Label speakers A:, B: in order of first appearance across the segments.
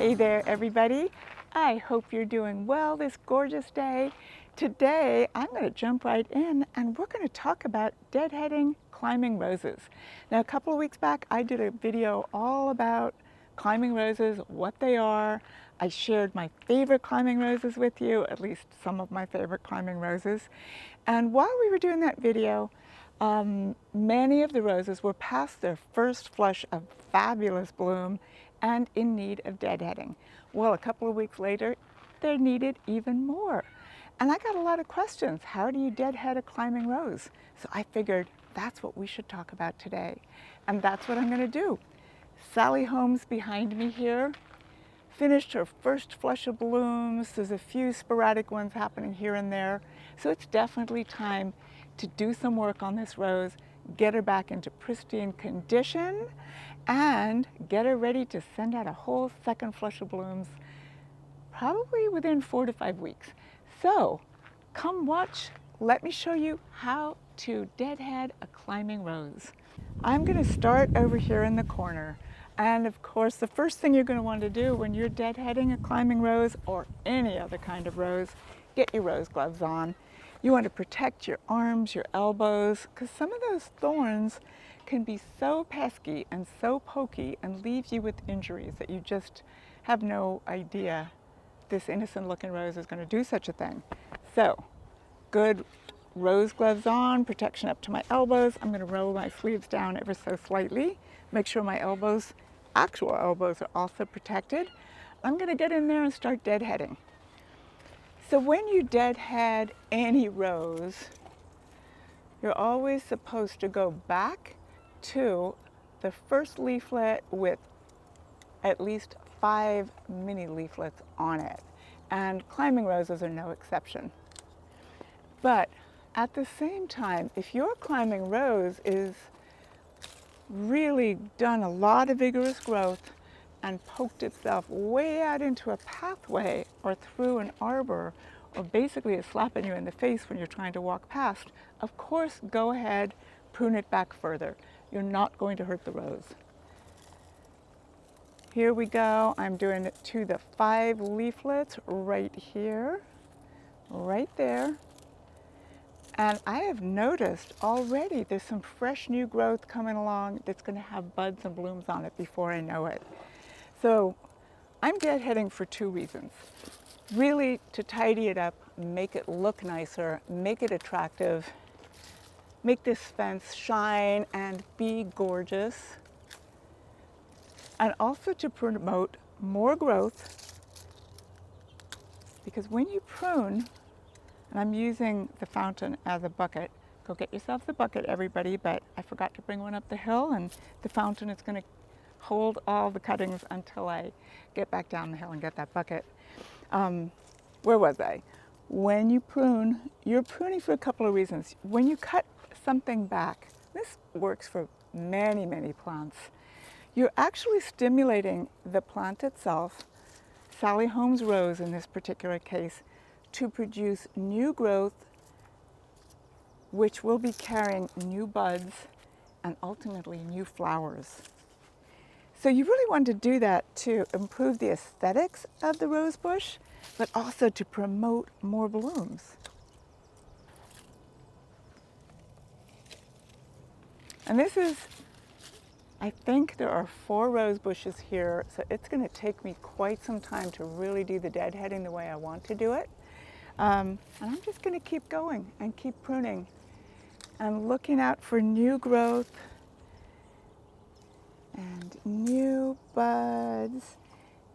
A: Hey there, everybody. I hope you're doing well this gorgeous day. Today, I'm going to jump right in and we're going to talk about deadheading climbing roses. Now, a couple of weeks back, I did a video all about climbing roses, what they are. I shared my favorite climbing roses with you, at least some of my favorite climbing roses. And while we were doing that video, many of the roses were past their first flush of fabulous bloom and in need of deadheading. Well, a couple of weeks later, they needed even more. And I got a lot of questions. How do you deadhead a climbing rose? So I figured that's what we should talk about today. And that's what I'm going to do. Sally Holmes behind me here finished her first flush of blooms. There's a few sporadic ones happening here and there. So it's definitely time to do some work on this rose, get her back into pristine condition, and get her ready to send out a whole second flush of blooms, probably within 4 to 5 weeks. So come watch, let me show you how to deadhead a climbing rose. I'm going to start over here in the corner. And of course, the first thing you're going to want to do when you're deadheading a climbing rose or any other kind of rose, get your rose gloves on. You want to protect your arms, your elbows, because some of those thorns can be so pesky and so pokey and leave you with injuries that you just have no idea this innocent looking rose is going to do such a thing. So, good rose gloves on, protection up to my elbows. I'm going to roll my sleeves down ever so slightly, make sure my elbows, actual elbows, are also protected. I'm going to get in there and start deadheading. So when you deadhead any rose, you're always supposed to go back to the first leaflet with at least 5 mini leaflets on it. And climbing roses are no exception. But at the same time, if your climbing rose is really done a lot of vigorous growth and poked itself way out into a pathway or through an arbor, or basically is slapping you in the face when you're trying to walk past, of course, go ahead, prune it back further. You're not going to hurt the rose. Here we go. I'm doing it to the 5 leaflets right here, right there. And I have noticed already there's some fresh new growth coming along that's going to have buds and blooms on it before I know it. So I'm deadheading for 2 reasons. Really to tidy it up, make it look nicer, make it attractive, make this fence shine and be gorgeous. And also to promote more growth, because when you prune, and I'm using the fountain as a bucket. Go get yourself the bucket, everybody, but I forgot to bring one up the hill, and the fountain is going to hold all the cuttings until I get back down the hill and get that bucket. Where was I? When you prune, you're pruning for a couple of reasons. When you cut something back, this works for many, many plants, you're actually stimulating the plant itself, Sally Holmes rose in this particular case, to produce new growth, which will be carrying new buds and ultimately new flowers. So you really want to do that to improve the aesthetics of the rose bush, but also to promote more blooms. And this is, I think there are 4 rose bushes here, so it's going to take me quite some time to really do the deadheading the way I want to do it. And I'm just going to keep going and keep pruning and looking out for new growth and new buds.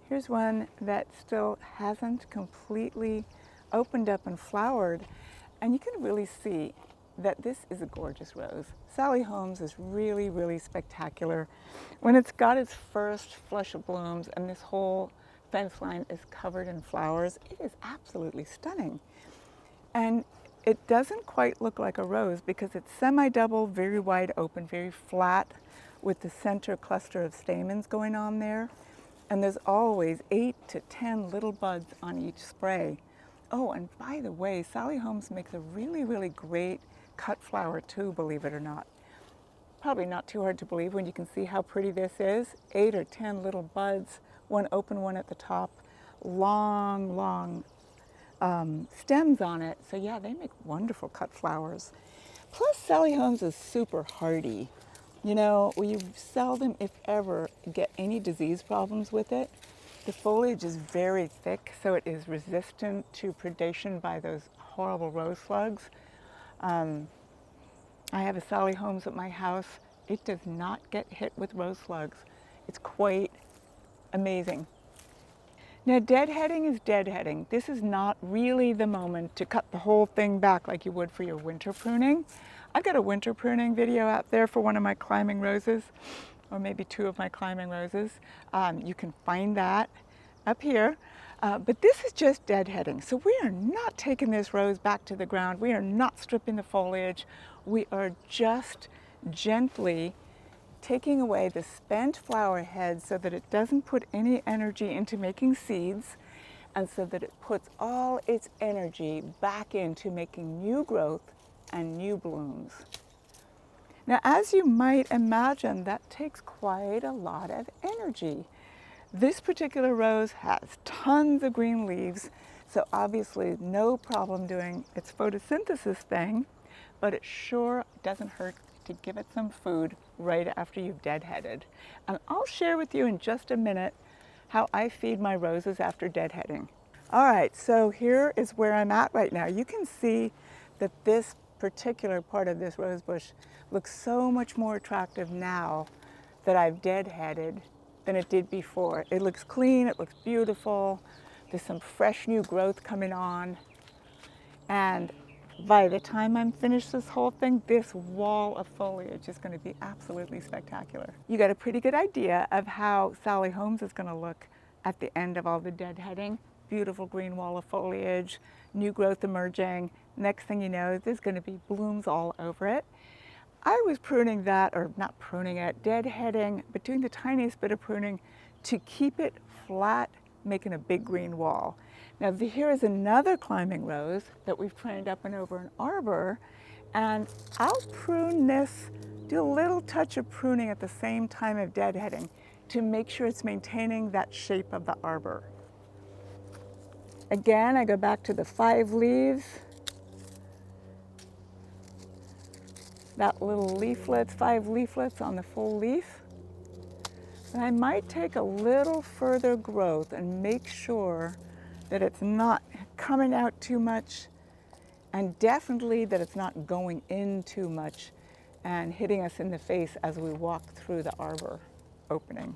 A: Here's one that still hasn't completely opened up and flowered. And you can really see that this is a gorgeous rose. Sally Holmes is really, really spectacular. When it's got its first flush of blooms and this whole fence line is covered in flowers, it is absolutely stunning. And it doesn't quite look like a rose because it's semi-double, very wide open, very flat, with the center cluster of stamens going on there. And there's always 8 to 10 little buds on each spray. Oh, and by the way, Sally Holmes makes a really, really great cut flower too, believe it or not. probably not too hard to believe when you can see how pretty this is. 8 or 10 little buds, one open, one at the top, long, long stems on it. So yeah, they make wonderful cut flowers. Plus, Sally Holmes is super hardy. You know, you seldom, if ever, get any disease problems with it. The foliage is very thick, so it is resistant to predation by those horrible rose slugs. I have a Sally Holmes at my house. It does not get hit with rose slugs. It's quite amazing. Now, deadheading is deadheading. This is not really the moment to cut the whole thing back like you would for your winter pruning. I've got a winter pruning video out there for one of my climbing roses, or maybe two of my climbing roses. You can find that up here. But this is just deadheading. So we are not taking this rose back to the ground. We are not stripping the foliage. We are just gently taking away the spent flower head so that it doesn't put any energy into making seeds, and so that it puts all its energy back into making new growth and new blooms. Now, as you might imagine, that takes quite a lot of energy. This particular rose has tons of green leaves, so obviously no problem doing its photosynthesis thing, but it sure doesn't hurt to give it some food right after you've deadheaded. And I'll share with you in just a minute how I feed my roses after deadheading. All right, so here is where I'm at right now. You can see that this particular part of this rose bush looks so much more attractive now that I've deadheaded than it did before. It looks clean, it looks beautiful. There's some fresh new growth coming on. And by the time I'm finished this whole thing, this wall of foliage is going to be absolutely spectacular. You got a pretty good idea of how Sally Holmes is going to look at the end of all the deadheading. Beautiful green wall of foliage, new growth emerging. Next thing you know, there's going to be blooms all over it. I was pruning that, or not pruning it, deadheading, but doing the tiniest bit of pruning to keep it flat, making a big green wall. Now here is another climbing rose that we've trained up and over an arbor, and I'll prune this, do a little touch of pruning at the same time of deadheading to make sure it's maintaining that shape of the arbor. Again, I go back to the 5 leaves, that little leaflets, 5 leaflets on the full leaf. And I might take a little further growth and make sure that it's not coming out too much, and definitely that it's not going in too much and hitting us in the face as we walk through the arbor opening.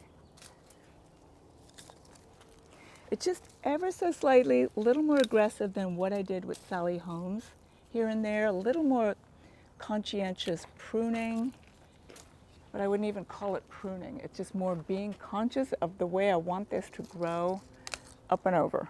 A: It's just ever so slightly, a little more aggressive than what I did with Sally Holmes. Here and there, a little more conscientious pruning, but I wouldn't even call it pruning. It's just more being conscious of the way I want this to grow up and over.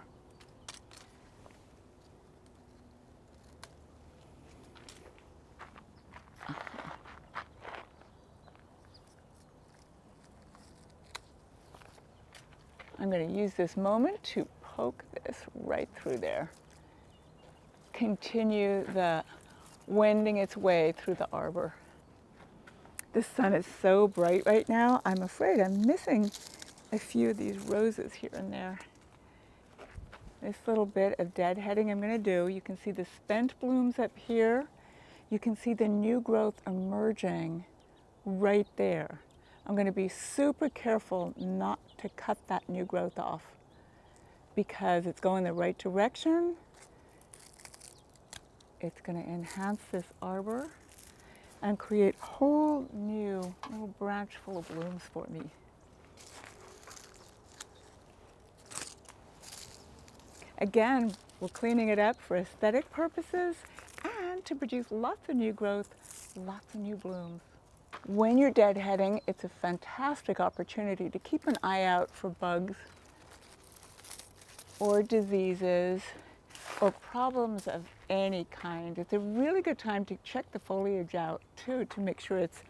A: I'm going to use this moment to poke this right through there. Continue the wending its way through the arbor. The sun is so bright right now, I'm afraid I'm missing a few of these roses here and there. This little bit of deadheading I'm going to do. You can see the spent blooms up here. You can see the new growth emerging right there. I'm going to be super careful not to cut that new growth off because it's going the right direction. It's going to enhance this arbor and create a whole new little branch full of blooms for me. Again, we're cleaning it up for aesthetic purposes and to produce lots of new growth, lots of new blooms. When you're deadheading, it's a fantastic opportunity to keep an eye out for bugs or diseases or problems of any kind. It's a really good time to check the foliage out too, to make sure it's,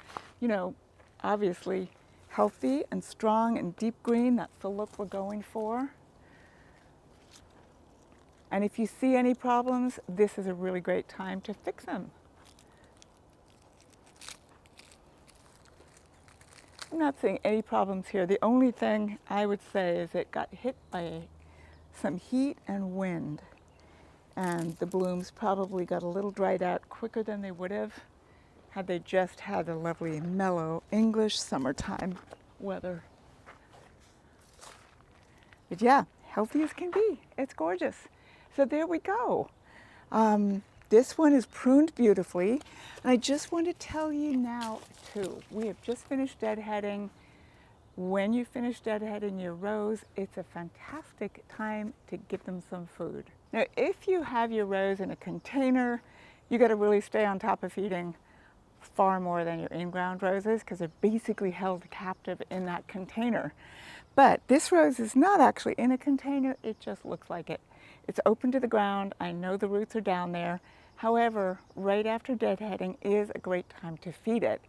A: obviously healthy and strong and deep green. That's the look we're going for. And if you see any problems, this is a really great time to fix them. I'm not seeing any problems here. The only thing I would say is it got hit by some heat and wind, and the blooms probably got a little dried out quicker than they would have had they just had the lovely mellow English summertime weather. But yeah, healthy as can be. It's gorgeous. So there we go. This one is pruned beautifully. And I just want to tell you now too, we have just finished deadheading. When you finish deadheading your rose, it's a fantastic time to give them some food. Now, if you have your rose in a container, you got to really stay on top of feeding far more than your in-ground roses because they're basically held captive in that container. But this rose is not actually in a container, it just looks like it. It's open to the ground. I know the roots are down there. However, right after deadheading is a great time to feed it.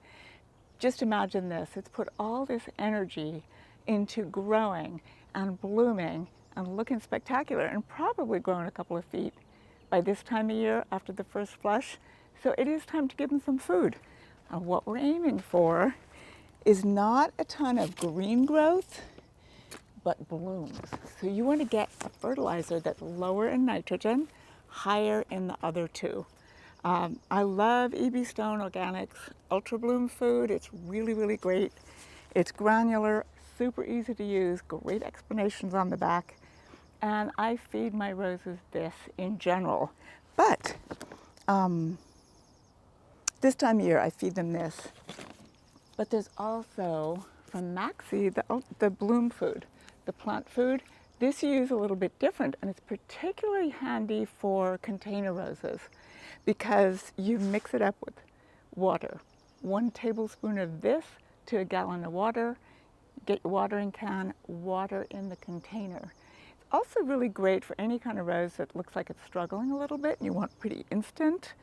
A: Just imagine this, it's put all this energy into growing and blooming and looking spectacular and probably growing a couple of feet by this time of year after the first flush. So it is time to give them some food. And what we're aiming for is not a ton of green growth, but blooms. So you want to get a fertilizer that's lower in nitrogen, higher in the other two. I love EB Stone Organics Ultra Bloom food. It's really, really great. It's granular, super easy to use, great explanations on the back. And I feed my roses this in general. But this time of year I feed them this. But there's also from Maxie the bloom food, the plant food. This you use a little bit different, and it's particularly handy for container roses because you mix it up with water. 1 tablespoon of this to a gallon of water. Get your watering can, water in the container. It's also really great for any kind of rose that looks like it's struggling a little bit and you want pretty instant.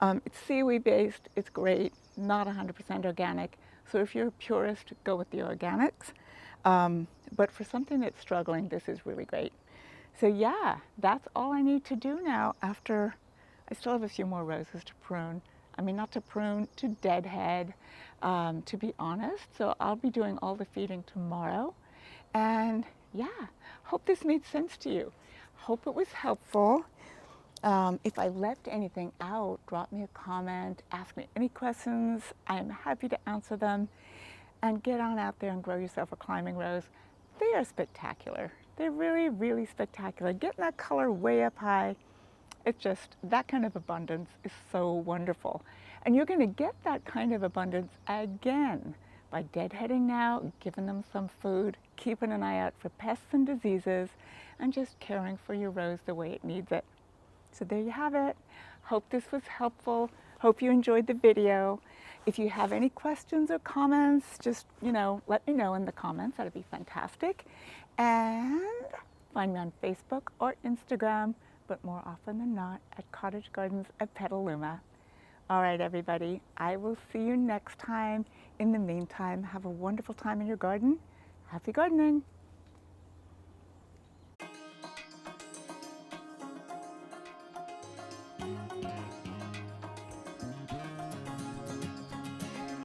A: It's seaweed based, it's great, not 100% organic. So if you're a purist, go with the organics. But for something that's struggling, this is really great. So yeah, that's all I need to do now after I still have a few more roses to prune. I mean, not to prune, to deadhead, to be honest. So I'll be doing all the feeding tomorrow. And yeah, hope this made sense to you. Hope it was helpful. If I left anything out, drop me a comment, ask me any questions. I'm happy to answer them. And get on out there and grow yourself a climbing rose. They are spectacular. They're really, really spectacular. Getting that color way up high, it's just, that kind of abundance is so wonderful. And you're going to get that kind of abundance again by deadheading now, giving them some food, keeping an eye out for pests and diseases, and just caring for your rose the way it needs it. So there you have it. Hope this was helpful. Hope you enjoyed the video. If you have any questions or comments, just, let me know in the comments. That'd be fantastic. And find me on Facebook or Instagram, but more often than not at Cottage Gardens of Petaluma. All right, everybody, I will see you next time. In the meantime, have a wonderful time in your garden. Happy gardening.